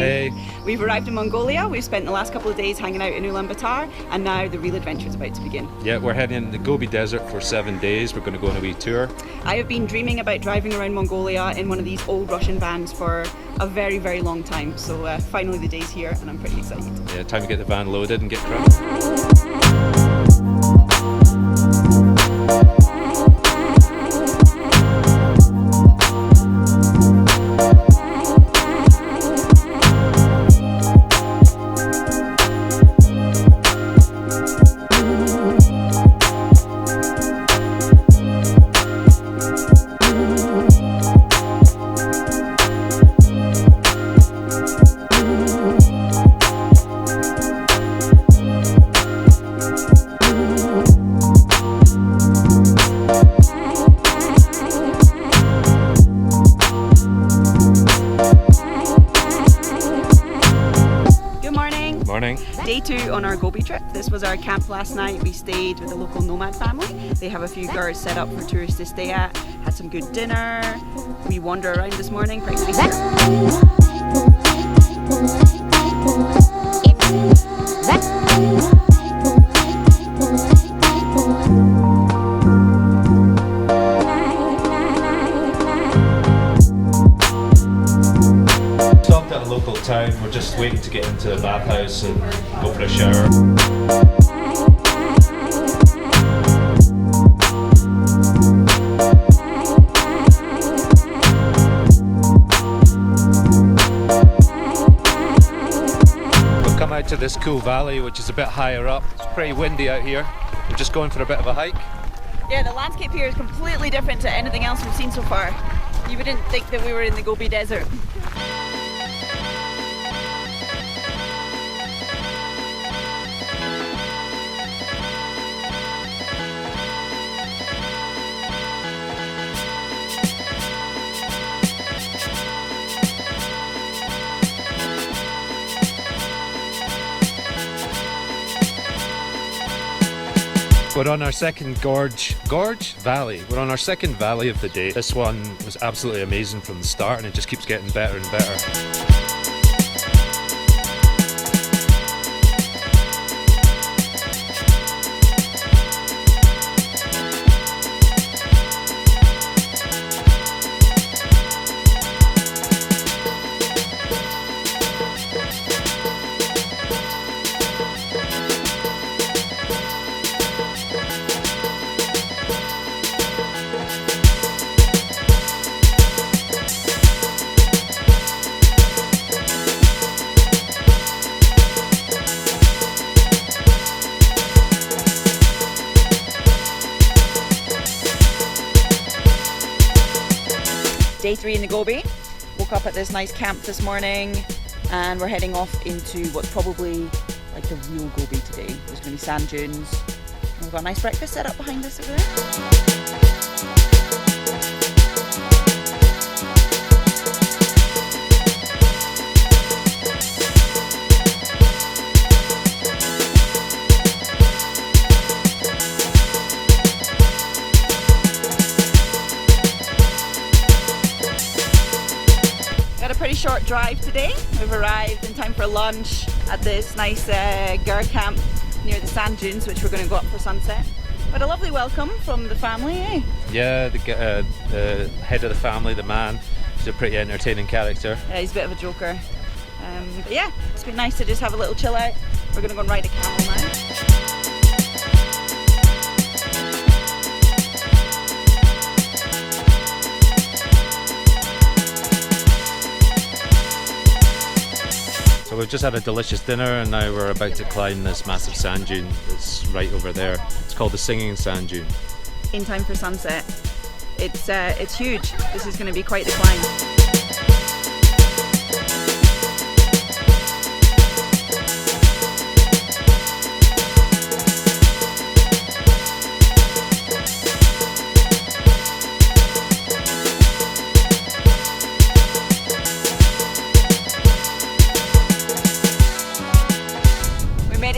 Hey. We've arrived in Mongolia. We've spent the last couple of days hanging out in Ulaan Baatar, and now the real adventure is about to begin. Yeah, we're heading in the Gobi desert for 7 days. We're going to go on a wee tour. I have been dreaming about driving around Mongolia in one of these old Russian vans for a very, very long time. So finally the day's here and I'm pretty excited. Yeah, time to get the van loaded and get cracking. Morning. Day 2 on our Gobi trip. This was our camp last night. We stayed with a local nomad family. They have a few gurs set up for tourists to stay at. Had some good dinner. We wander around this morning. Pretty nice here. At a local town, we're just waiting to get into a bathhouse and go for a shower. We've come out to this cool valley which is a bit higher up. It's pretty windy out here. We're just going for a bit of a hike. Yeah, the landscape here is completely different to anything else we've seen so far. You wouldn't think that we were in the Gobi desert. We're on our second valley. We're on our second valley of the day. This one was absolutely amazing from the start and it just keeps getting better and better. Day 3 in the Gobi. Woke up at this nice camp this morning and we're heading off into what's probably like the real Gobi today. There's going to be sand dunes. And we've got a nice breakfast set up behind us over there. Pretty short drive today. We've arrived in time for lunch at this nice gur camp near the sand dunes, which we're going to go up for sunset. But a lovely welcome from the family, eh? Yeah, the head of the family, the man, he's a pretty entertaining character. Yeah, he's a bit of a joker. But yeah, it's been nice to just have a little chill out. We're going to go and ride a camel now. So we've just had a delicious dinner and now we're about to climb this massive sand dune that's right over there. It's called the Singing Sand Dune. In time for sunset. It's huge. This is going to be quite the climb.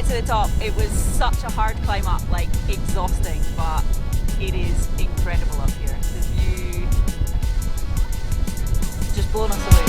To the top. It was such a hard climb up, like exhausting, but it is incredible up here. The view just blown us away.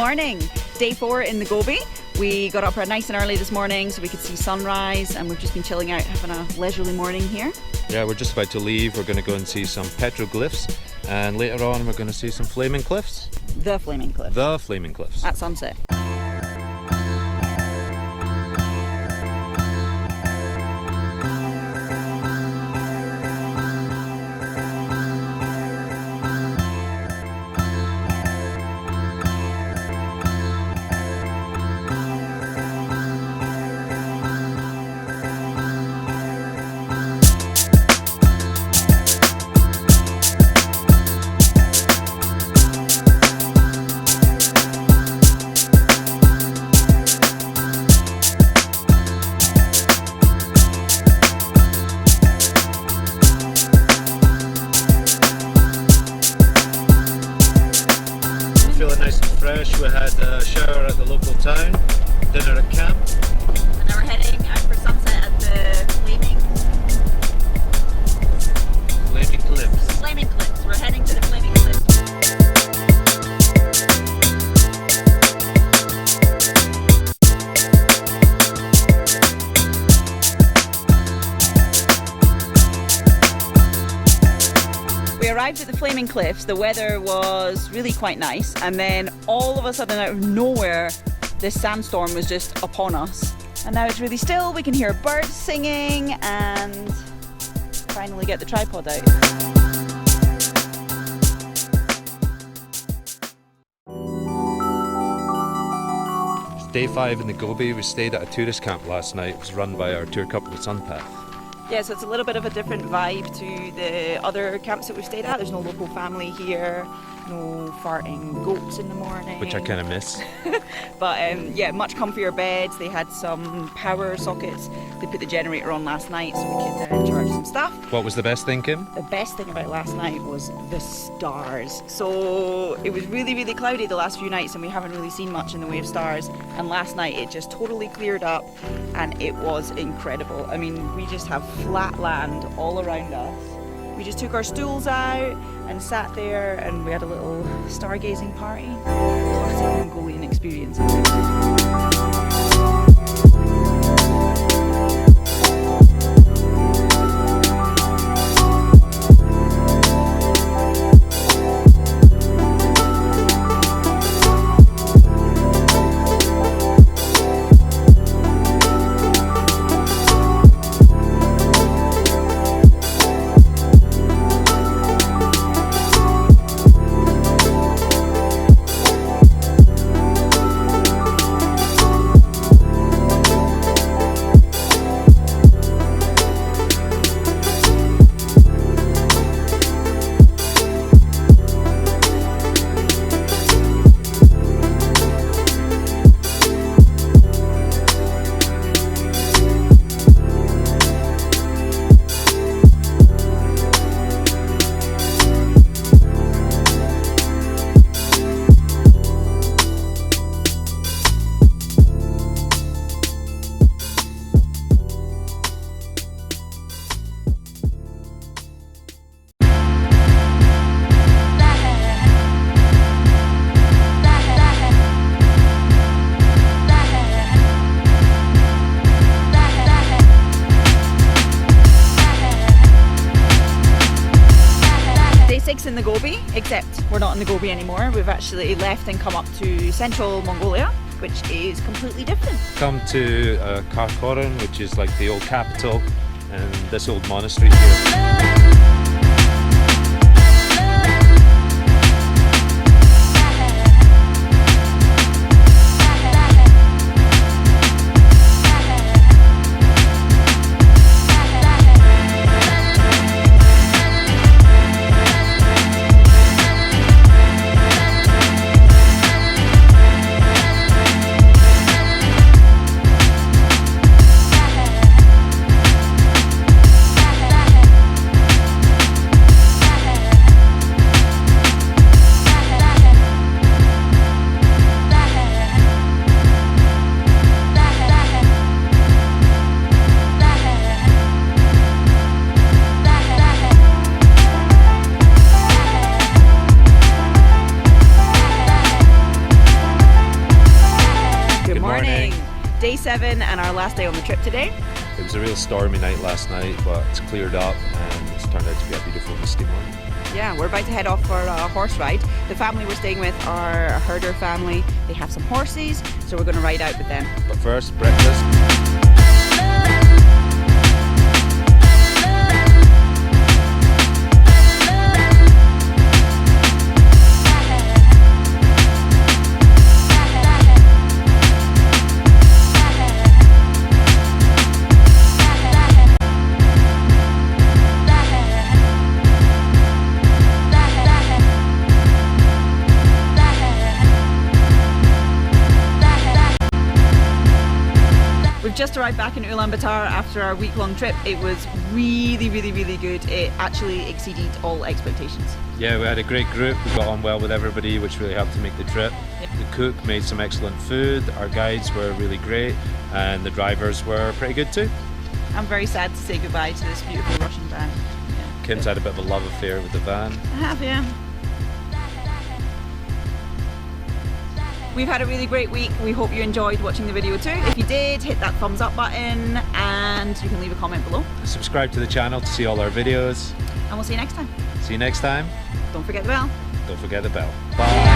morning. Day 4 in the Gobi. We got up nice and early this morning so we could see sunrise, and we've just been chilling out, having a leisurely morning here. Yeah, we're just about to leave. We're going to go and see some petroglyphs, and later on we're going to see some flaming cliffs. The Flaming Cliffs. The flaming cliffs. At sunset. Feeling nice and fresh. We had a shower at the local town, dinner at camp. And now we're heading out for sunset at the Flaming Cliffs. Flaming Cliffs. We're heading to the Flaming Cliffs. We arrived at the Flaming Cliffs. The weather was really quite nice, and then all of a sudden, out of nowhere, this sandstorm was just upon us. And now it's really still. We can hear birds singing, and finally get the tripod out. It's day 5 in the Gobi. We stayed at a tourist camp last night. It was run by our tour couple, Sunpath. Yeah, so it's a little bit of a different vibe to the other camps that we've stayed at. There's no local family here, no farting goats in the morning. Which I kind of miss. But yeah, much comfier beds. They had some power sockets. They put the generator on last night so we could charge some stuff. What was the best thing, Kim? The best thing about last night was the stars. So it was really, really cloudy the last few nights, and we haven't really seen much in the way of stars. And last night it just totally cleared up, and it was incredible. I mean, we just have flat land all around us. We just took our stools out and sat there, and we had a little stargazing party. Classic Mongolian experience. In the Gobi, except we're not in the Gobi anymore. We've actually left and come up to Central Mongolia, which is completely different. Come to Karakoram, which is like the old capital, and this old monastery here. day 7 and our last day on the trip today. It was a real stormy night last night, but it's cleared up and it's turned out to be a beautiful misty morning. Yeah, we're about to head off for a horse ride. The family we're staying with are a herder family. They have some horses, so we're going to ride out with them. But first, breakfast. We've just arrived back in Ulaan Baatar after our week-long trip. It was really good. It actually exceeded all expectations. Yeah, we had a great group. We got on well with everybody, which really helped to make the trip. Yep. The cook made some excellent food. Our guides were really great, and the drivers were pretty good too. I'm very sad to say goodbye to this beautiful Russian van. Yeah. Kim's had a bit of a love affair with the van. I have, yeah. We've had a really great week. We hope you enjoyed watching the video too. If you did, hit that thumbs up button and you can leave a comment below. Subscribe to the channel to see all our videos. And we'll see you next time. See you next time. Don't forget the bell. Don't forget the bell. Bye.